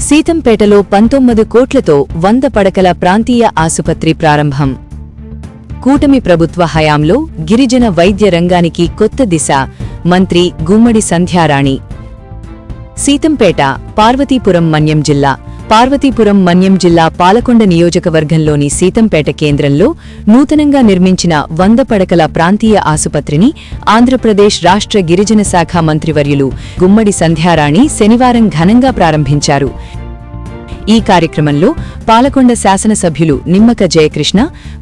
సీతంపేటలో 19 కోట్లతో 100 పడకల ప్రాంతీయ ఆసుపత్రి ప్రారంభం. కూటమి ప్రభుత్వ హయాంలో గిరిజన వైద్య రంగానికి కొత్త దిశ. మంత్రి గుమ్మడి సంధ్యారాణి. సీతంపేట, పార్వతీపురం మన్యం జిల్లా. పార్వతీపురం మన్యం జిల్లా పాలకొండ నియోజకవర్గంలోని సీతంపేట కేంద్రంలో నూతనంగా నిర్మించిన 100 పడకల ప్రాంతీయ ఆసుపత్రిని ఆంధ్రప్రదేశ్ రాష్ట్ర గిరిజన శాఖ మంత్రివర్యులు గుమ్మడి సంధ్యారాణి శనివారం ఘనంగా ప్రారంభించారు. ఈ కార్యక్రమంలో పాలకొండ శాసనసభ్యులు నిమ్మక జయకృష్ణ,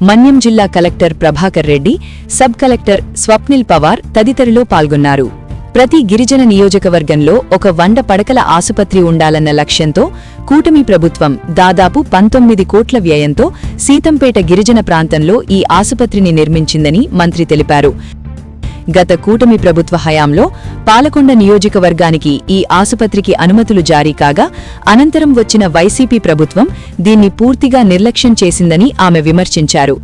మన్యం జిల్లా collector Prabhakar Reddy, sub collector Swapnil Pawar తదితరులు పాల్గొన్నారు. ప్రతి గిరిజన నియోజకవర్గంలో ఒక 100 పడకల ఆసుపత్రి ఉండాలన్న లక్ష్యంతో కూటమి ప్రభుత్వం దాదాపు 19 కోట్ల వ్యయంతో సీతంపేట గిరిజన ప్రాంతంలో ఈ ఆసుపత్రిని నిర్మించిందని మంత్రి తెలిపారు. గత కూటమి ప్రభుత్వ హయాంలో పాలకొండ నియోజకవర్గానికి ఈ ఆసుపత్రికి అనుమతులు జారీ కాగా అనంతరం వచ్చిన వైసీపీ ప్రభుత్వం దీన్ని పూర్తిగా నిర్లక్ష్యం చేసిందని ఆమె విమర్శించారు.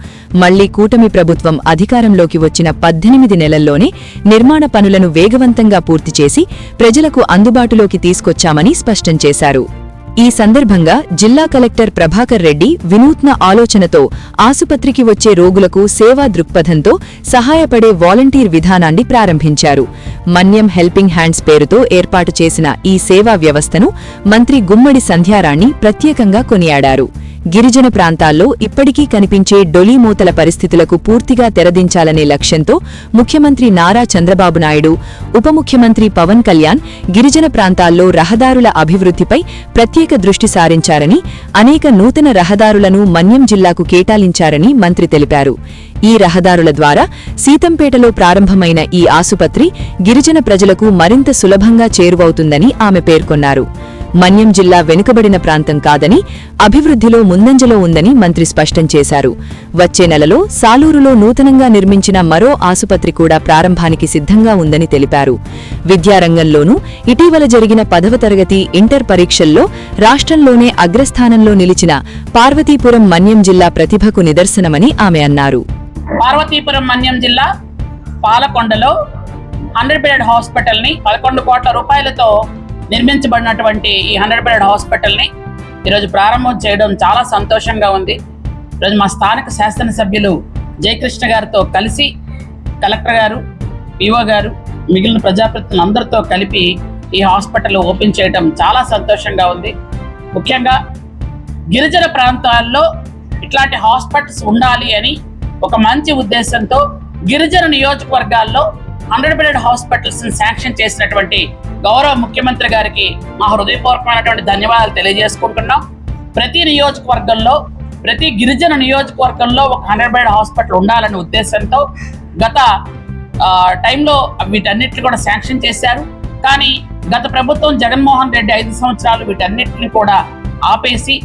మళ్లీ కూటమి ప్రభుత్వం అధికారంలోకి వచ్చిన 18 నెలల్లోనే నిర్మాణ పనులను వేగవంతంగా పూర్తి చేసి ప్రజలకు అందుబాటులోకి తీసుకొచ్చామని స్పష్టం చేశారు. ఈ సందర్భంగా జిల్లా కలెక్టర్ ప్రభాకర్ రెడ్డి వినూత్న ఆలోచనతో ఆసుపత్రికి వచ్చే రోగులకు సేవా దృక్పథంతో సహాయపడే వాలంటీర్ విధానాన్ని ప్రారంభించారు. మన్యం హెల్పింగ్ హ్యాండ్స్ పేరుతో ఏర్పాటు చేసిన ఈ సేవా వ్యవస్థను మంత్రి గుమ్మడి సంధ్యారాణి ప్రత్యేకంగా కొనియాడారు. గిరిజన ప్రాంతాల్లో ఇప్పటికీ కనిపించే డొలీమూతల పరిస్థితులకు పూర్తిగా తెరదించాలనే లక్ష్యంతో ముఖ్యమంత్రి నారా చంద్రబాబు నాయుడు, ఉప ముఖ్యమంత్రి పవన్ కళ్యాణ్ గిరిజన ప్రాంతాల్లో రహదారుల అభివృద్ధిపై ప్రత్యేక దృష్టి సారించారని, అనేక నూతన రహదారులను మన్యం జిల్లాకు కేటాయించారని మంత్రి తెలిపారు. ఈ రహదారుల ద్వారా సీతంపేటలో ప్రారంభమైన ఈ ఆసుపత్రి గిరిజన ప్రజలకు మరింత సులభంగా చేరువవుతుందని ఆమె పేర్కొన్నారు. మన్యం జిల్లా వెనుకబడిన ప్రాంతం కాదని, అభివృద్ధిలో ముందంజలో ఉందని మంత్రి స్పష్టం చేశారు. వచ్చే నెలలో సాలూరులో నూతనంగా నిర్మించిన మరో ఆసుపత్రి కూడా ప్రారంభానికి సిద్ధంగా ఉందని తెలిపారు. విద్యారంగంలోనూ ఇటీవల జరిగిన 10వ తరగతి ఇంటర్ పరీక్షల్లో రాష్ట్రంలోనే అగ్రస్థానంలో నిలిచిన పార్వతీపురం మన్యం జిల్లా ప్రతిభకు నిదర్శనమని ఆమె అన్నారు. పార్వతీపురం మన్యం జిల్లా పాలకొండలో 100 బెడ్ హాస్పిటల్ని 11 కోట్ల రూపాయలతో నిర్మించబడినటువంటి ఈ 100 బెడ్ హాస్పిటల్ని ఈరోజు ప్రారంభం చేయడం చాలా సంతోషంగా ఉంది. ఈరోజు మా స్థానిక శాసనసభ్యులు జయకృష్ణ గారితో కలిసి కలెక్టర్ గారు, పిఓ గారు, మిగిలిన ప్రజాప్రతినిధులందరితో కలిపి ఈ హాస్పిటల్ ఓపెన్ చేయడం చాలా సంతోషంగా ఉంది. ముఖ్యంగా గిరిజన ప్రాంతాల్లో ఇట్లాంటి హాస్పిటల్స్ ఉండాలి అని ఒక మంచి ఉద్దేశంతో గిరిజన నియోజకవర్గాల్లో 100 బెడ్ హాస్పిటల్స్ శాంక్షన్ చేసినటువంటి గౌరవ ముఖ్యమంత్రి గారికి మా హృదయపూర్వకమైనటువంటి ధన్యవాదాలు తెలియజేసుకుంటున్నాం. ప్రతి నియోజకవర్గంలో, ప్రతి గిరిజన నియోజకవర్గంలో ఒక 100 బెడ్ హాస్పిటల్ ఉండాలనే ఉద్దేశంతో గత టైంలో వీటన్నిటిని కూడా శాంక్షన్ చేశారు. కానీ గత ప్రభుత్వం జగన్మోహన్ రెడ్డి 5 సంవత్సరాలు వీటన్నిటిని కూడా ఆపేసి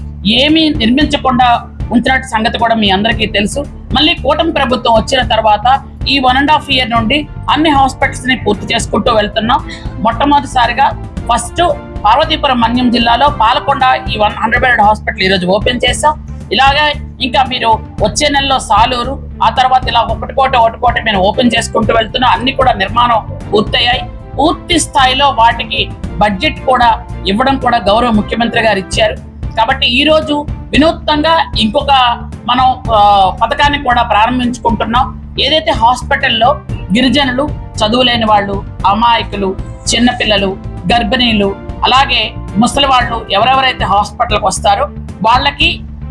ఏమీ నిర్మించకుండా ఉంచినట్టు సంగతి కూడా మీ అందరికీ తెలుసు. మళ్ళీ కూటమి ప్రభుత్వం వచ్చిన తర్వాత ఈ 1.5 ఇయర్ నుండి అన్ని హాస్పిటల్స్ ని పూర్తి చేసుకుంటూ వెళ్తున్నాం. మొట్టమొదటిసారిగా ఫస్ట్ పార్వతీపురం మన్యం జిల్లాలో పాలకొండ ఈ 100 బెడ్ హాస్పిటల్ ఈరోజు ఓపెన్ చేసాం. ఇలాగే ఇంకా మీరు వచ్చే నెలలో సాలూరు, ఆ తర్వాత ఇలా ఒకటి మేము ఓపెన్ చేసుకుంటూ వెళ్తున్నాం. అన్ని కూడా నిర్మాణం పూర్తయ్యాయి. పూర్తి స్థాయిలో వాటికి బడ్జెట్ కూడా ఇవ్వడం కూడా గౌరవ ముఖ్యమంత్రి గారు ఇచ్చారు. కాబట్టి ఈ రోజు వినూత్నంగా ఇంకొక మనం పథకాన్ని కూడా ప్రారంభించుకుంటున్నాం. ఏదైతే హాస్పిటల్లో గిరిజనులు, చదువులేని వాళ్ళు, అమాయకులు, చిన్నపిల్లలు, గర్భిణీలు, అలాగే ముసలి వాళ్ళు ఎవరెవరైతే హాస్పిటల్కి వస్తారో వాళ్ళకి,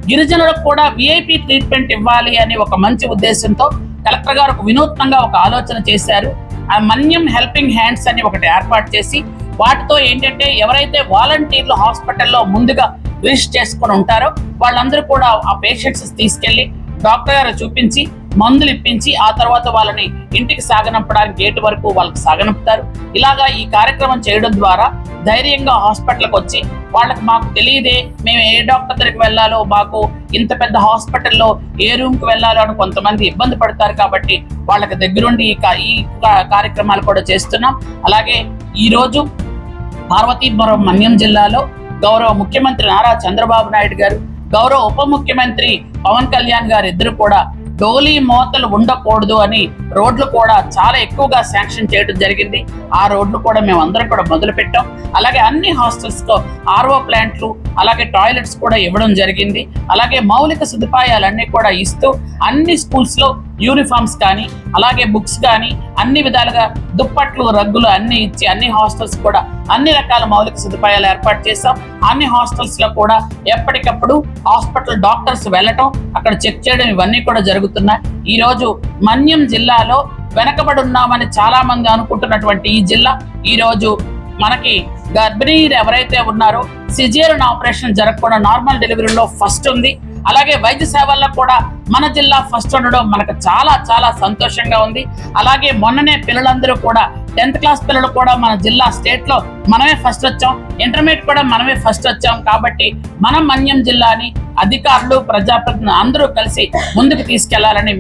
గిరిజనులకు కూడా విఐపి ట్రీట్మెంట్ ఇవ్వాలి అనే ఒక మంచి ఉద్దేశంతో కలెక్టర్ గారు వినూత్నంగా ఒక ఆలోచన చేశారు. ఆ మన్యం హెల్పింగ్ హ్యాండ్స్ అని ఒకటి ఏర్పాటు చేసి వాటితో ఏంటంటే ఎవరైతే వాలంటీర్లు హాస్పిటల్లో ముందుగా రిజిస్టర్ చేసుకుని ఉంటారో వాళ్ళందరూ కూడా ఆ పేషెంట్స్ తీసుకెళ్లి డాక్టర్ గారు చూపించి మందులు ఇప్పించి ఆ తర్వాత వాళ్ళని ఇంటికి సాగనంపడానికి గేటు వరకు వాళ్ళకి సాగనంపుతారు. ఇలాగా ఈ కార్యక్రమం చేయడం ద్వారా ధైర్యంగా హాస్పిటల్కి వచ్చి వాళ్ళకి మాకు తెలియదే, మేము ఏ డాక్టర్ దగ్గరికి వెళ్ళాలో, మాకు ఇంత పెద్ద హాస్పిటల్లో ఏ రూమ్కి వెళ్ళాలో అని కొంతమంది ఇబ్బంది పడతారు. కాబట్టి వాళ్ళకి దగ్గరుండి ఈ కార్యక్రమాలు కూడా చేస్తున్నాం. అలాగే ఈరోజు పార్వతీపురం మన్యం జిల్లాలో గౌరవ ముఖ్యమంత్రి నారా చంద్రబాబు నాయుడు గారు, గౌరవ ఉప ముఖ్యమంత్రి పవన్ కళ్యాణ్ గారు ఇద్దరు కూడా డోలీ మోతలు ఉండకూడదు అని రోడ్లు కూడా చాలా ఎక్కువగా శాంక్షన్ చేయడం జరిగింది. ఆ రోడ్లు కూడా మేము అందరం కూడా మొదలు పెట్టాం. అలాగే అన్ని హాస్టల్స్ కు ఆర్ఓ ప్లాంట్లు, అలాగే టాయిలెట్స్ కూడా ఇవ్వడం జరిగింది. అలాగే మౌలిక సదుపాయాలన్నీ కూడా ఇస్తూ అన్ని స్కూల్స్ లో యూనిఫామ్స్ కానీ, అలాగే బుక్స్ కానీ, అన్ని విధాలుగా దుప్పట్లు, రగ్గులు అన్ని ఇచ్చి అన్ని హాస్టల్స్ కూడా అన్ని రకాల మౌలిక సదుపాయాలు ఏర్పాటు చేశాం. అన్ని హాస్టల్స్ లో కూడా ఎప్పటికప్పుడు హాస్పిటల్ డాక్టర్స్ వెళ్ళటం, అక్కడ చెక్ చేయడం ఇవన్నీ కూడా జరుగుతున్నాయి. ఈ రోజు మన్యం జిల్లాలో వెనకబడి ఉన్నామని చాలా మంది అనుకుంటున్నటువంటి ఈ జిల్లా ఈ రోజు మనకి గర్భిణీలు ఎవరైతే ఉన్నారో సిజేరియన్ ఆపరేషన్ జరగకుండా నార్మల్ డెలివరీలో ఫస్ట్ ఉంది. అలాగే వైద్య సేవల్లో కూడా మన జిల్లా ఫస్ట్ ఉండడం మనకు చాలా చాలా సంతోషంగా ఉంది. అలాగే మొన్ననే పిల్లలందరూ కూడా 10th క్లాస్ పిల్లలు కూడా మన జిల్లా స్టేట్ లో మనమే ఫస్ట్ వచ్చాం, ఇంటర్మీడియట్ కూడా మనమే ఫస్ట్ వచ్చాం. కాబట్టి మనం మన్యం జిల్లాని అధికారులు, ప్రజాప్రతినిధులు అందరూ కలిసి ముందుకు తీసుకెళ్లాలని